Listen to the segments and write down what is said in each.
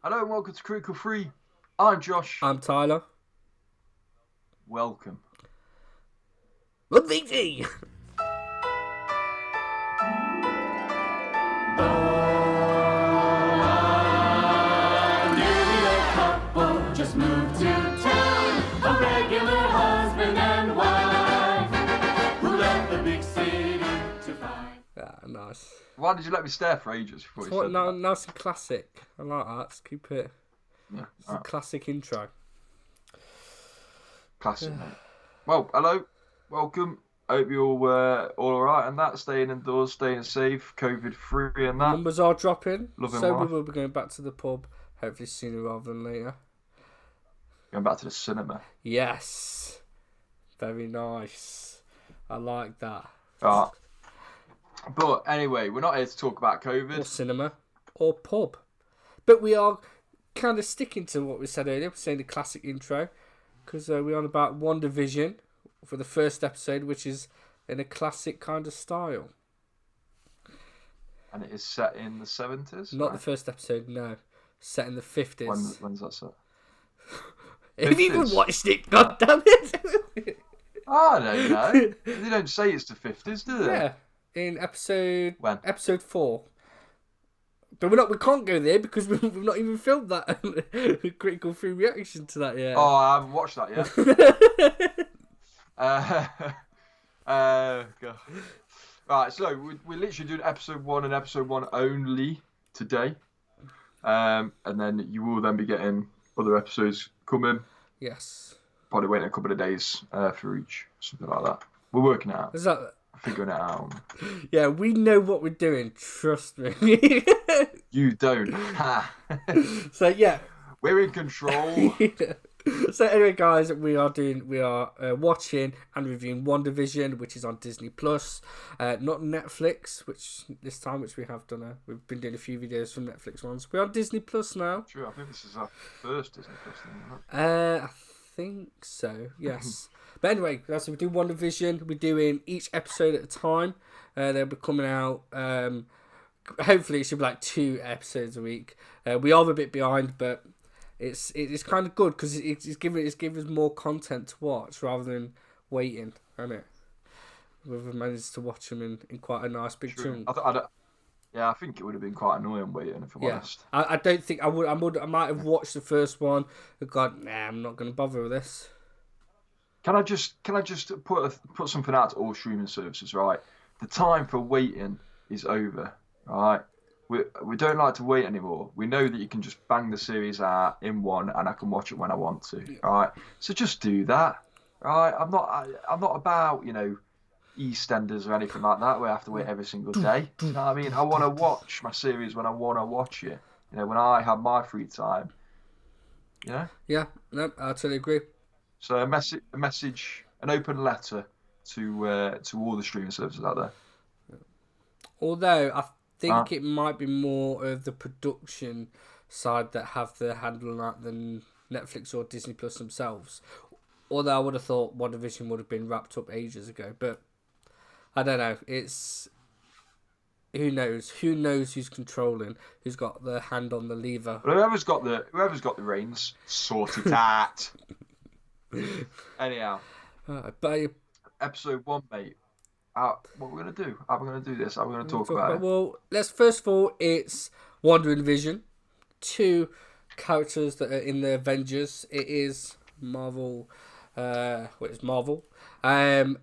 Hello and welcome to Critical Free. I'm Josh. I'm Tyler. Welcome. WandaVision! Just moved to town, a regular husband and wife who left the big city to find. Yeah, nice. Why did you let me stare for ages before you What, said no, that? nice and classic. I like that. Let's keep it. Yeah, It's a classic intro. classic, mate. Well, hello, welcome. Hope you're all alright and that. Staying indoors, staying safe, COVID-free and that. Numbers are dropping, Loving so we life. will be going back to the pub, hopefully sooner rather than later. Going back to the cinema. Yes. Very nice. I like that. Alright. But anyway, we're not here to talk about Or COVID. cinema. Or pub. But we are kind of sticking to what we said earlier. We're saying the classic intro. Because we're on about WandaVision for the first episode, which is in a classic kind of style. And it is set in the 70s. Not right? the first episode, no. Set in the 50s. When's that set? Have you even 50s? watched it? God damn it! I don't know. They don't say it's the 50s, do they? Yeah, in episode When? episode 4. But we can't go there because we've not even filmed that critical free reaction to that yet. Oh, I haven't watched that yet. God. Right, so we're literally doing episode 1 and episode 1 only today. And then you will then be getting other episodes coming. Yes. Probably waiting a couple of days for each, something like that. We're working it out, Is that? figuring it out. Yeah, we know what we're doing. Trust me. You don't. Ha. So yeah. We're in control. So anyway, guys, we are watching and reviewing WandaVision, which is on Disney Plus, not Netflix, which we have done. We've been doing a few videos from Netflix ones. We're on Disney Plus now. True, I think this is our first Disney Plus thing, isn't it? I think so. Yes. But anyway, so we do WandaVision. We're doing each episode at a time. They'll be coming out. Hopefully, it should be like 2 episodes a week. We are a bit behind, but it's kind of good because it's giving us more content to watch rather than waiting, isn't it? We've managed to watch them in quite a nice big True. chunk. I think it would have been quite annoying waiting, if I'm Yeah, honest. I don't think I would. I might have watched the first one and gone, nah, I'm not going to bother with this. Can I just put something out to all streaming services, right? The time for waiting is over, right? We don't like to wait anymore. We know that you can just bang the series out in one, and I can watch it when I want to, right? So just do that, right? I'm not about EastEnders or anything like that where I have to wait every single day. You know what I mean? I want to watch my series when I want to watch it. When I have my free time. Yeah, no, I totally agree. So a message, an open letter to all the streaming services out there. Although I think it might be more of the production side that have the handle on that than Netflix or Disney Plus themselves. Although I would have thought WandaVision would have been wrapped up ages ago, but I don't know. It's who knows? Who knows who's controlling? Who's got the hand on the lever? But whoever's got the reins, sort it out. Anyhow, But episode 1, mate. What we're gonna do? How we're gonna do this? How we're gonna talk about it? well, let's first of all, it's WandaVision. 2 characters that are in the Avengers. It is Marvel. It's Marvel. And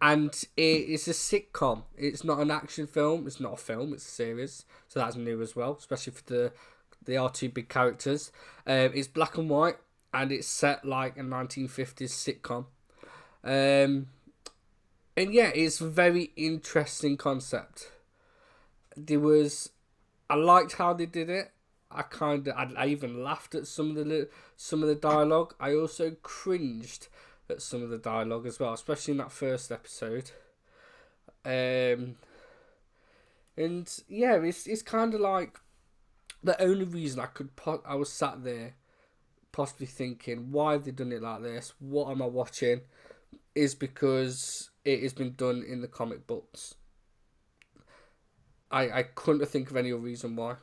it's a sitcom. It's not an action film. It's not a film. It's a series. So that's new as well, especially for they are 2 big characters. It's black and white, and it's set like a 1950s sitcom. And yeah, it's a very interesting concept. I liked how they did it. I even laughed at some of the dialogue. I also cringed at some of the dialogue as well, especially in that first episode. And yeah, it's kind of like the only reason I was sat there possibly thinking, why have they done it like this? What am I watching? Is because it has been done in the comic books. I couldn't think of any other reason why.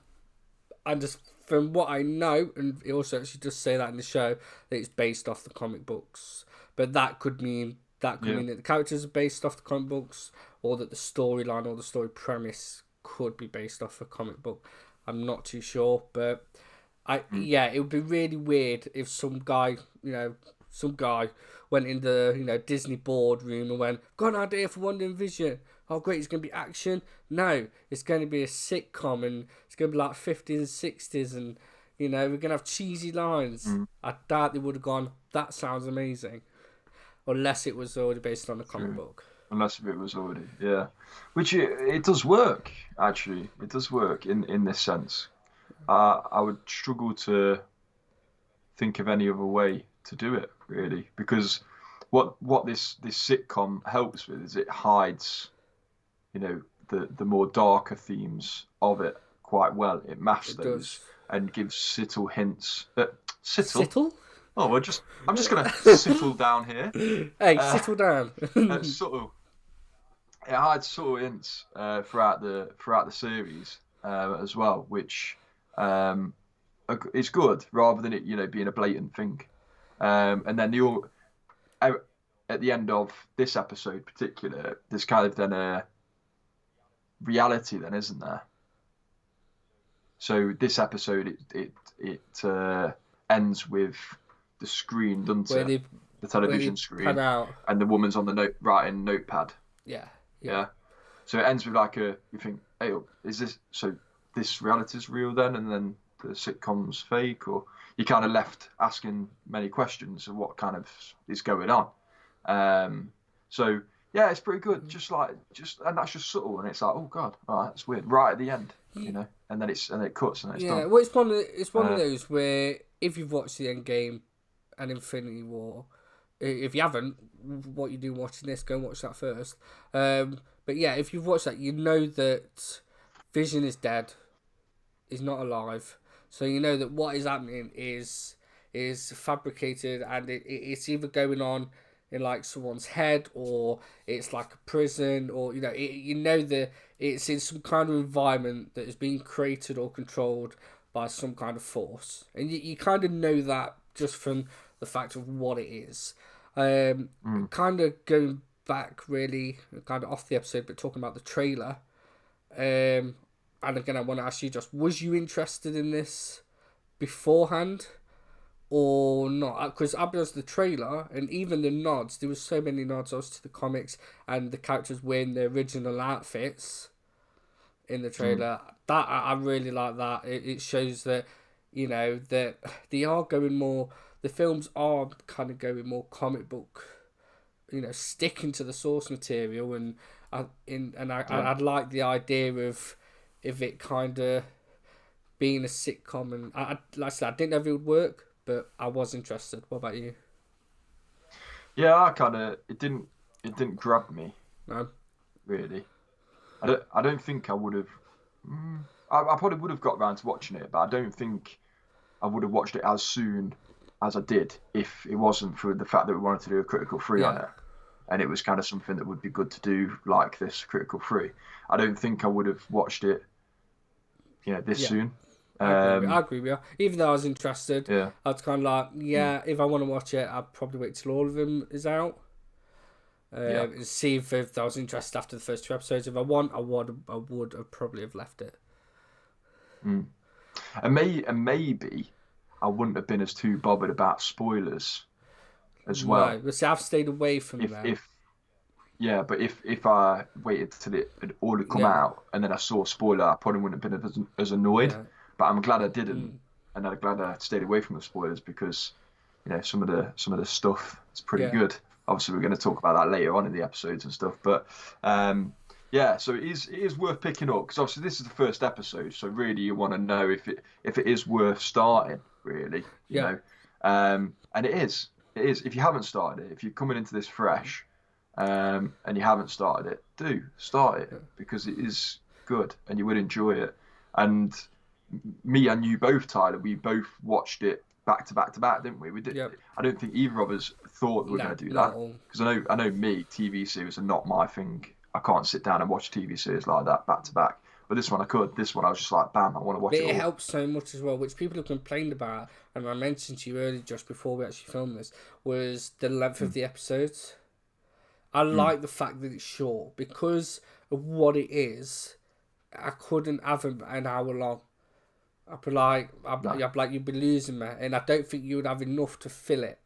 I just from what I know, and it also actually does say that in the show, that it's based off the comic books. But that could mean that the characters are based off the comic books, or that the storyline or the story premise could be based off a comic book. I'm not too sure, but it would be really weird if some guy went in the Disney boardroom and went, "Got an idea for WandaVision. Oh great, it's going to be action." No, it's going to be a sitcom, and it's going to be like 50s and 60s, and we're going to have cheesy lines. I doubt they would have gone, "That sounds amazing," unless it was already based on a comic book. Unless it was already, yeah. Which it does work, actually. It does work in this sense. I would struggle to think of any other way to do it, really, because what this sitcom helps with is it hides, the more darker themes of it quite well. It masks those and gives subtle hints. Subtle? Oh, I'm just gonna settle down here. Hey, settle down. Subtle. It hides subtle hints throughout the series as well, which is good rather than it being a blatant thing. And then at the end of this episode, in particular, there's kind of then a reality, then, isn't there? So this episode it ends with the screen, doesn't it? The television screen, and the woman's on the writing notepad. Yeah. So it ends with you think, hey, is this reality's real then, and then the sitcom's fake, or you kind of left asking many questions of what kind of is going on. So yeah, it's pretty good. And that's just subtle, and it's like, oh god, all right, that's weird. Right at the end, and then it cuts and it's done. Well, it's one of those where if you've watched the Endgame and Infinity War, if you haven't, what you do watching this, go and watch that first. But yeah, if you've watched that, you know that Vision is dead. He's not alive. So you know that what is happening is fabricated, and it's either going on in someone's head, or it's like a prison, or that it's in some kind of environment that is being created or controlled by some kind of force, and you kind of know that just from the fact of what it is. Kind of going back, really, kind of off the episode, but talking about the trailer. And again, I want to ask you, was you interested in this beforehand or not? Because I'll be honest, the trailer and even the nods, there was so many nods to the comics and the characters wearing their original outfits in the trailer. That I really like that. It shows that, that they are going more, the films are kind of going more comic book, sticking to the source material, and I'd like the idea of if it kind of being a sitcom, and like I said, I didn't know if it would work, but I was interested. What about you? Yeah, it didn't grab me. No, really. I don't think I would have. I probably would have got around to watching it, but I don't think I would have watched it as soon as I did if it wasn't for the fact that we wanted to do a critical free on it, and it was kind of something that would be good to do, like this critical free. I don't think I would have watched it, this soon. I agree with you. Even though I was interested, I was kind of like, if I want to watch it, I'd probably wait till all of them is out. And see if I was interested after the first 2 episodes. If I would have probably have left it. And maybe I wouldn't have been as too bothered about spoilers as well. No, but see, I've stayed away from that. But if I waited till it had already come out and then I saw a spoiler, I probably wouldn't have been as annoyed. Yeah. But I'm glad I didn't, and I'm glad I stayed away from the spoilers, because some of the stuff is pretty good. Obviously, we're going to talk about that later on in the episodes and stuff. But so it is worth picking up, because obviously this is the first episode, so really you want to know if it is worth starting, really. You know, and it is. If you haven't started it, if you're coming into this fresh, and you haven't started it, do start it, because it is good and you would enjoy it. And me and you both, Tyler, we both watched it back to back, didn't we? We did. Yep. I don't think either of us thought we were going to do that, because I know me, TV series are not my thing. I can't sit down and watch TV series like that back to back. But this one I could. This one I was just like, bam, I want to watch But it it all. helps so much as well, which people have complained about, and I mentioned to you earlier, just before we actually filmed this, was the length of the episodes. I like the fact that it's short because of what it is. I couldn't have an hour long. I'd be like, you'd be losing me, and I don't think you would have enough to fill it.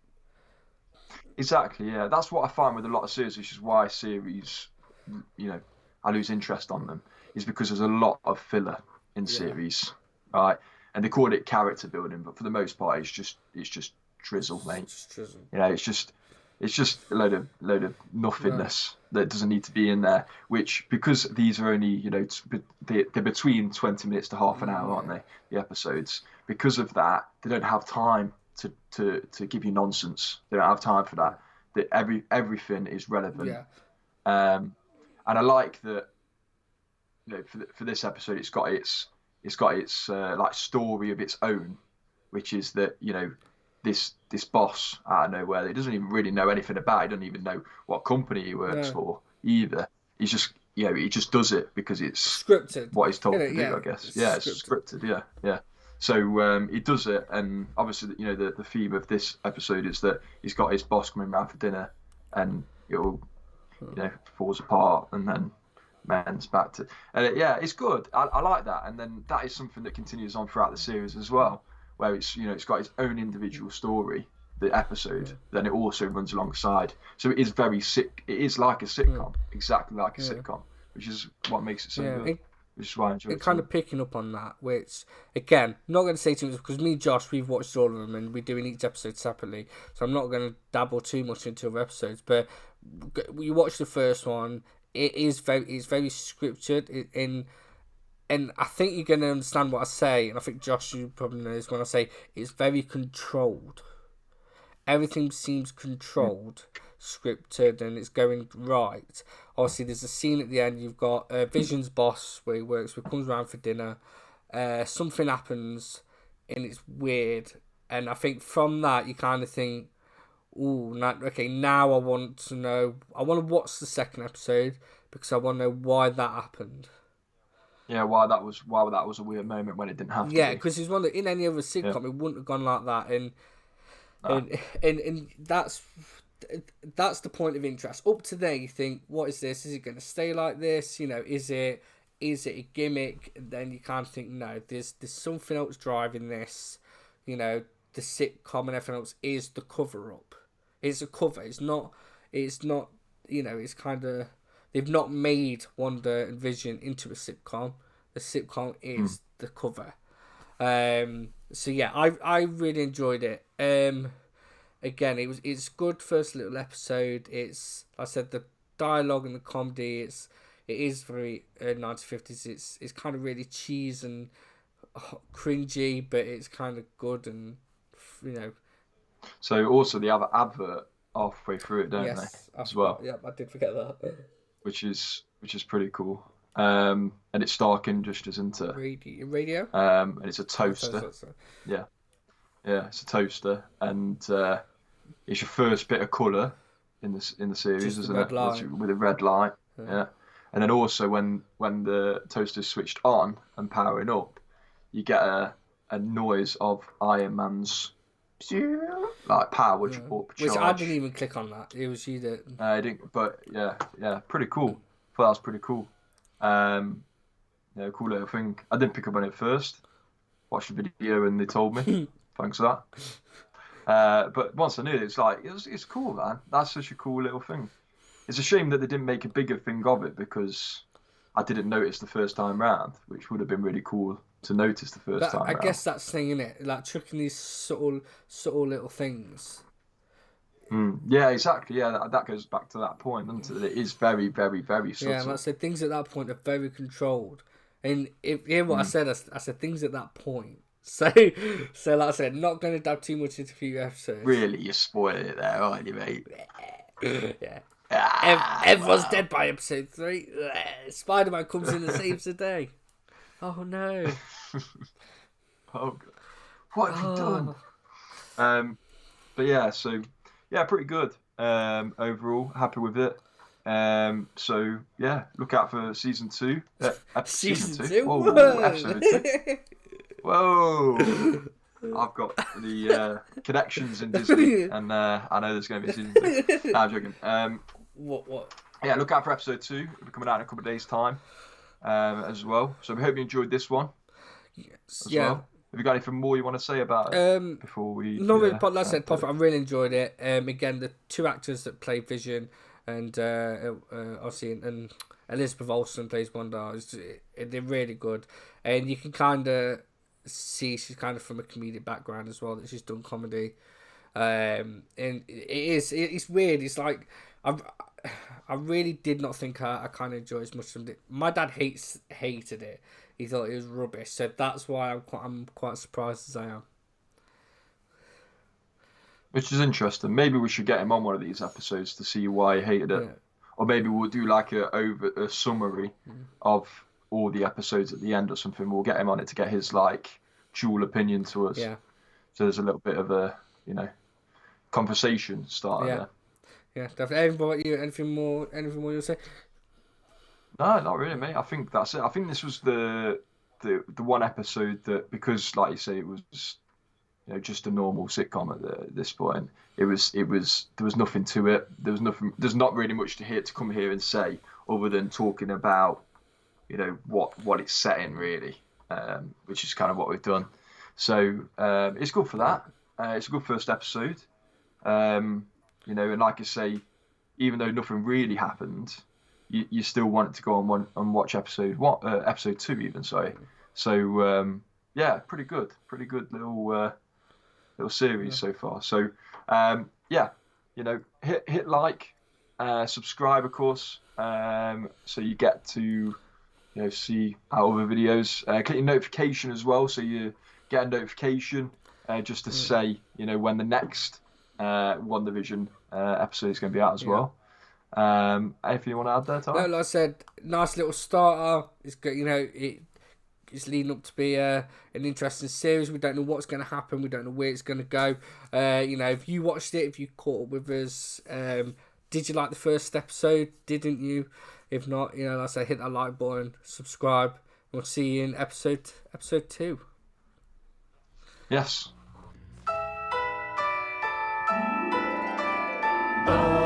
Exactly, yeah. That's what I find with a lot of series, which is why series, I lose interest on them, is because there's a lot of filler in series, right? And they call it character building, but for the most part, it's just drizzle, mate. Just drizzle. It's just a load of nothingness that doesn't need to be in there. Which, because these are only they're between 20 minutes to half an hour, aren't they? The episodes. Because of that, they don't have time to give you nonsense. They don't have time for that. That everything is relevant. Yeah. And I like that. For this episode, it's got its like story of its own, which is that this boss out of nowhere, he doesn't even really know anything about. He doesn't even know what company he works for either. He's just he just does it because it's Scripted. what he's told to do. Yeah, I guess. it's It's scripted. Yeah. So he does it, and obviously the theme of this episode is that he's got his boss coming round for dinner, and it all falls apart, and then mends back to. It's good. I like that, and then that is something that continues on throughout the series as well, where it's got its own individual story, the episode, then it also runs alongside. So it is very sick. It is like a sitcom, exactly like a sitcom, which is what makes it so good. Which is why I enjoy it. Kind of picking up on that, which again, not going to say too much because me and Josh, we've watched all of them and we're doing each episode separately, so I'm not going to dabble too much into other episodes. But we watched the first one. It's very scripted and I think you're going to understand what I say, and I think Josh, you probably know this when I say it's very controlled. Everything seems controlled, scripted, and it's going right. Obviously, there's a scene at the end. You've got Vision's boss where he works, where he comes around for dinner. Something happens, and it's weird. And I think from that, you kind of think, ooh, now I want to know. I want to watch the second episode because I want to know why that happened. Yeah, why that was a weird moment when it didn't have to be. Yeah, because it's one that in any other sitcom it wouldn't have gone like that, and that's the point of interest. Up to there, you think, what is this? Is it going to stay like this? Is it a gimmick? And then you kind of think, no, there's something else driving this. The sitcom and everything else is the cover up. It's a cover. It's not. It's kind of. They've not made Wanda and Vision into a sitcom. The sitcom is the cover. So yeah, I really enjoyed it. Again, it's good first little episode. It's, like I said, the dialogue and the comedy. It is very 1950s. It's kind of really cheese and cringy, but it's kind of good and So also they have an advert halfway through it, don't they? As well. Yeah, I did forget that. Which is pretty cool. And it's Stark Industries, isn't it? Radio. And it's a toaster. Yeah, it's a toaster, and it's your first bit of colour in the series, Just isn't red it? light. With a red light. Yeah. And then also when the toaster's switched on and powering up, you get a noise of Iron Man's like power charge. Which I didn't even click on that. It was you that. I didn't, but yeah, pretty cool. I thought that was pretty cool. Cool little thing. I didn't pick up on it first. Watched the video and they told me. Thanks for that. But once I knew it, it's cool, man. That's such a cool little thing. It's a shame that they didn't make a bigger thing of it because I didn't notice the first time round, which would have been really cool to notice the first time round. I guess that's the thing, innit? Like tricking these subtle little things. Yeah, exactly. Yeah, that goes back to that point, doesn't it? It is very, very, very subtle. Yeah, and I said things at that point are very controlled. And if you hear what I said, I said things at that point. So like I said, not going to dive too much into a few episodes. Really, you're spoiling it there, aren't you, mate? Yeah. Everyone's dead by episode 3. Spider-Man comes in and saves the day. Oh no. Oh God. What have you done? But yeah, so yeah, pretty good. Overall, happy with it. So yeah, look out for season 2. Season 2? Whoa, Whoa. episode 2. Whoa. I've got the connections in Disney, and I know there's going to be a season 2. No, I'm joking. What? Yeah, look out for episode 2. It'll be coming out in a couple of days' time as well. So we hope you enjoyed this one as well. Have you got anything more you want to say about it before we... Not really, but like I said, I really enjoyed it. Again, the 2 actors that play Vision and obviously and Elizabeth Olsen plays Wanda. They're really good, and you can kind of see she's kind of from a comedic background as well. That she's done comedy, and it's weird. It's like I really did not think I kind of enjoyed as much as it. My dad hated it. He thought it was rubbish, so that's why I'm quite surprised as I am. Which is interesting. Maybe we should get him on one of these episodes to see why he hated it, or maybe we'll do like a summary of all the episodes at the end or something. We'll get him on it to get his like dual opinion to us. Yeah. So there's a little bit of a conversation starter there. Yeah, definitely. Anything more you'll say? No, not really, mate. I think that's it. I think this was the one episode that, because like you say, it was just a normal sitcom at this point. There was nothing to it. There's not really much to come here and say other than talking about what it's set in really, which is kind of what we've done. So it's good for that. It's a good first episode. And like I say, even though nothing really happened, you still want it to go on and watch episode 2 even. Sorry. So yeah, pretty good little series so far. So hit like, subscribe of course, so you get to see our other videos. Click your notification as well, so you get a notification just to say when the next WandaVision episode is going to be out as well. Anything you want to add there, Tyler? No, like I said, nice little starter. It's good, it's leading up to be an interesting series. We don't know what's going to happen. We don't know where it's going to go. If you watched it, if you caught up with us, did you like the first episode? Didn't you? If not, like I say, hit that like button, subscribe. We'll see you in episode 2. Oh.